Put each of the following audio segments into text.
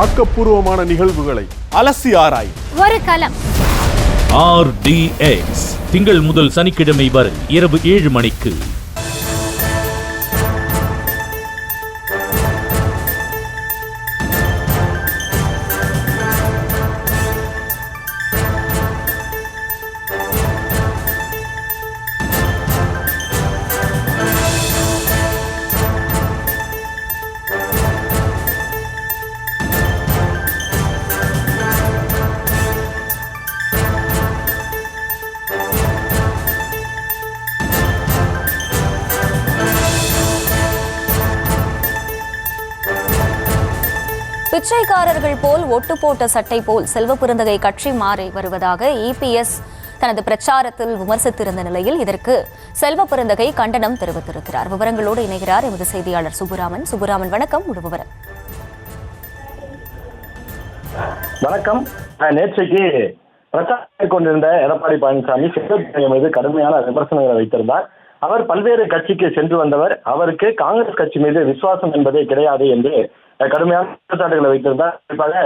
ஆக்கப்பூர்வமான நிகழ்வுகளை அலசி ஆராய் ஒரு களம். RDX திங்கள் முதல் சனிக்கிழமை வரை இரவு 7 மணிக்கு. பிச்சைக்காரர்கள் போல் ஒட்டு போட்ட சட்டை போல் செல்வபெருந்தகை கட்சி மாறி வருவதாக EPS தனது பிரச்சாரத்தில் விமர்சித்திருந்த நிலையில் இதற்கு செல்வபெருந்தகை கண்டனம் தெரிவித்திருக்கிறார். விவரங்களோடு இணைகிறார் எமது செய்தியாளர் சுப்புராமன். சுப்புராமன், வணக்கம். விவரம். வணக்கம். நேற்றைக்கு பிரச்சாரம் கொண்டிருந்த எடப்பாடி பழனிசாமி செல்வபெருந்தகை மீது கடுமையான விமர்சனங்களை வைத்திருந்தார். அவர் பல்வேறு கட்சிக்கு சென்று வந்தவர், அவருக்கு காங்கிரஸ் கட்சி மீது விசுவாசம் என்பதே கிடையாது என்று கடுமையான குற்றச்சாட்டுகளை வைத்திருந்தார். குறிப்பாக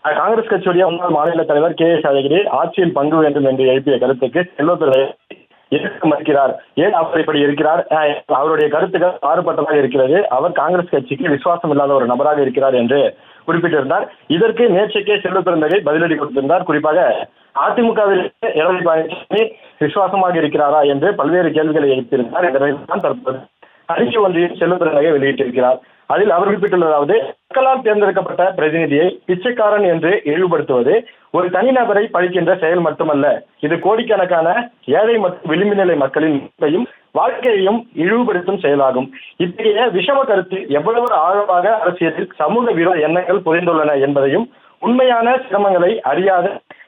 காங்கிரஸ் கட்சியுடைய முன்னாள் மாநில தலைவர் KS அழகிரி ஆட்சியில் பங்கு வேண்டும் என்று எழுப்பிய கருத்துக்கு செல்வபெருந்தகை எதிர்க்க மறுக்கிறார். ஏன் அவர் இப்படி இருக்கிறார்? அவருடைய கருத்துக்கள் மாறுபட்டதாக இருக்கிறது. அவர் காங்கிரஸ் கட்சிக்கு விசுவாசம் இல்லாத ஒரு நபராக இருக்கிறார் என்று குறிப்பிட்டிருந்தார். இதற்கு நேற்றைக்கே செல்வபெருந்தகை பதிலடி கொடுத்திருந்தார். குறிப்பாக அதிமுகவில் எடப்பாடி பழனிசாமி விசுவாசமாக இருக்கிறாரா என்று பல்வேறு கேள்விகளை எழுப்பியிருந்தார். இதனைத்தான் தற்போது அறிக்கை ஒன்றையும் செல்வபெருந்தகை வெளியிட்டிருக்கிறார். அதில் அவர் குறிப்பிட்டுள்ளதாவது, மக்களால் தேர்ந்தெடுக்கப்பட்ட பிரதிநிதியை பிச்சைக்காரன் என்று இழிவுபடுத்துவது ஒரு தனிநபரை பழிக்கின்ற செயல் மட்டுமல்ல, இது கோடிக்கணக்கான ஏழை மற்றும் விளிம்பு நிலை மக்களின் வாழ்க்கையையும் இழிவுபடுத்தும் செயலாகும். இத்தகைய விஷம கருத்து எவ்வளவு ஆழமாக அரசியலில் சமூக விரோத எண்ணங்கள் புரிந்துள்ளன என்பதையும் உண்மையான சிரமங்களை அறியாத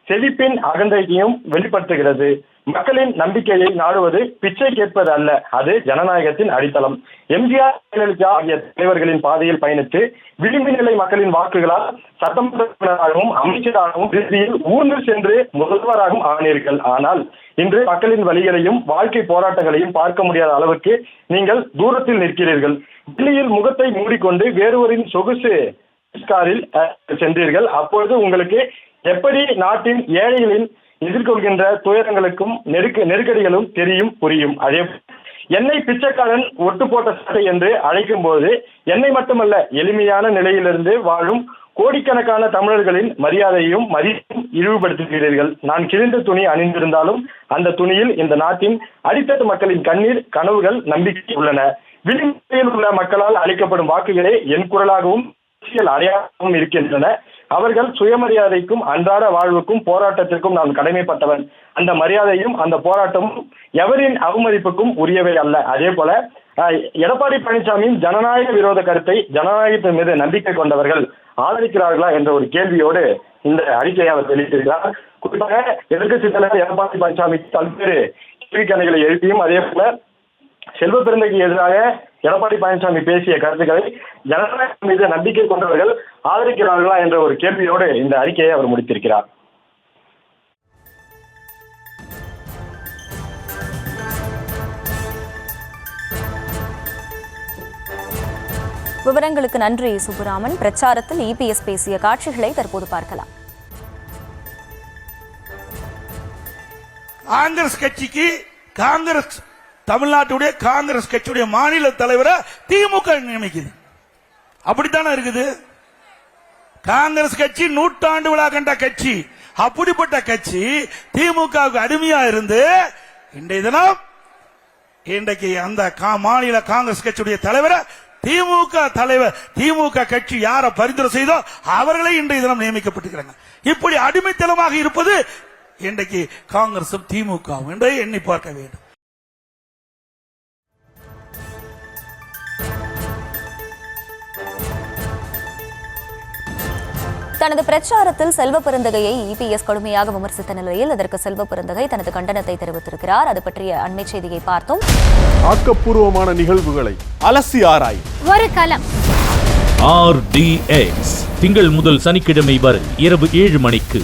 செழிப்பின் அகந்தையையும் வெளிப்படுத்துகிறது. மக்களின் நம்பிக்கையை நாடுவது பிச்சை கேட்பது அல்ல, அது ஜனநாயகத்தின் அடித்தளம். MGR, ஜெயலலிதா ஆகிய தலைவர்களின் பாதையில் பயணித்து விளிம்பு நிலை மக்களின் வாக்குகளால் சட்டமன்றமாகவும் அமைச்சராகவும் இறுதியில் ஊர்ந்து சென்று முதல்வராகவும் ஆனீர்கள். ஆனால் இன்று மக்களின் வழிகளையும் வாழ்க்கை போராட்டங்களையும் பார்க்க முடியாத அளவுக்கு நீங்கள் தூரத்தில் நிற்கிறீர்கள். டெல்லியில் முகத்தை மூடிக்கொண்டு வேறொருவரின் சொகுசு காரில் சென்றீர்கள். அப்பொழுது உங்களுக்கு எப்படி நாட்டின் ஏழைகளின் எதிர்கொள்கின்ற துயரங்களுக்கும் நெருக்கடிகளும் தெரியும், புரியும். அதே என்னை பிச்சைக்காரன் ஒட்டு போட்ட சட்டை என்று அழைக்கும் போது என்னை மட்டுமல்ல, எளிமையான நிலையிலிருந்து வாழும் கோடிக்கணக்கான தமிழர்களின் மரியாதையும் மதிப்பும் இழிவுபடுத்துகிறீர்கள். நான் கிழிந்த துணி அணிந்திருந்தாலும் அந்த துணியில் இந்த நாட்டின் அடித்தட்டு மக்களின் கண்ணீர், கனவுகள், நம்பிக்கை உள்ளன. விளிம்பில் உள்ள மக்களால் அளிக்கப்படும் வாக்குகளே என் குரலாகவும் அடையாளமும் இருக்கின்றன. அவர்கள் சுயமரியாதைக்கும் அன்றாட வாழ்வுக்கும் போராட்டத்திற்கும் நான் கடமைப்பட்டவன். அந்த மரியாதையும் அந்த போராட்டமும் எவரின் அவமதிப்புக்கும் உரியவை அல்ல. அதே போல எடப்பாடி பழனிசாமியின் ஜனநாயக விரோத கருத்தை ஜனநாயகத்தின் மீது நம்பிக்கை கொண்டவர்கள் ஆதரிக்கிறார்களா என்ற ஒரு கேள்வியோடு இந்த அறிக்கையை அவர் வெளியிட்டிருக்கிறார். குறிப்பாக எதிர்க்கட்சித் தலைவர் எடப்பாடி பழனிசாமி பல்வேறு கேள்விக்கணைகளை எழுப்பியும் அதே போல செல்வபெருந்தகைக்கு எதிராக எடப்பாடி பழனிசாமி பேசிய கருத்துக்களை ஜனநாயகம் மீது நம்பிக்கை கொண்டவர்கள் ஆதரிக்கிறார்களா என்ற ஒரு கேள்வியோடு இந்த அறிக்கையை அவர் முடித்திருக்கிறார். விவரங்களுக்கு நன்றி சுப்புராமன். பிரச்சாரத்தில் EPS பேசிய காட்சிகளை தற்போது பார்க்கலாம். காங்கிரஸ் கட்சிக்கு தமிழ்நாட்டுடைய காங்கிரஸ் கட்சியுடைய மாநில தலைவரை திமுக நியமிக்குது. அப்படித்தானே இருக்குது. காங்கிரஸ் கட்சி நூற்றாண்டு விழா கண்ட கட்சி. அப்படிப்பட்ட கட்சி திமுகவுக்கு அடிமையா இருந்து இன்றைய தினம் இன்றைக்கு அந்த மாநில காங்கிரஸ் கட்சியுடைய தலைவரை திமுக கட்சி யாரை பரிந்துரை செய்தோ அவர்களை இன்றைய தினம் நியமிக்கப்பட்டிருக்கிறாங்க. இப்படி அடிமைத்தனமாக இருப்பது இன்றைக்கு காங்கிரசும் திமுகவும் என்பதை எண்ணி பார்க்க வேண்டும். தனது பிரச்சாரத்தில் செல்வபெருந்தகையை EPS கடுமையாக விமர்சித்த நிலையில் அதற்கு செல்வபெருந்தகை தனது கண்டனத்தை தெரிவித்திருக்கிறார். அது பற்றிய அண்மை செய்தியை பார்த்தோம். ஆக்கப்பூர்வமான நிகழ்வுகளை அலசி ஆராய் ஒரு களம். RDX திங்கள் முதல் சனிக்கிழமை வரை இரவு 7 மணிக்கு.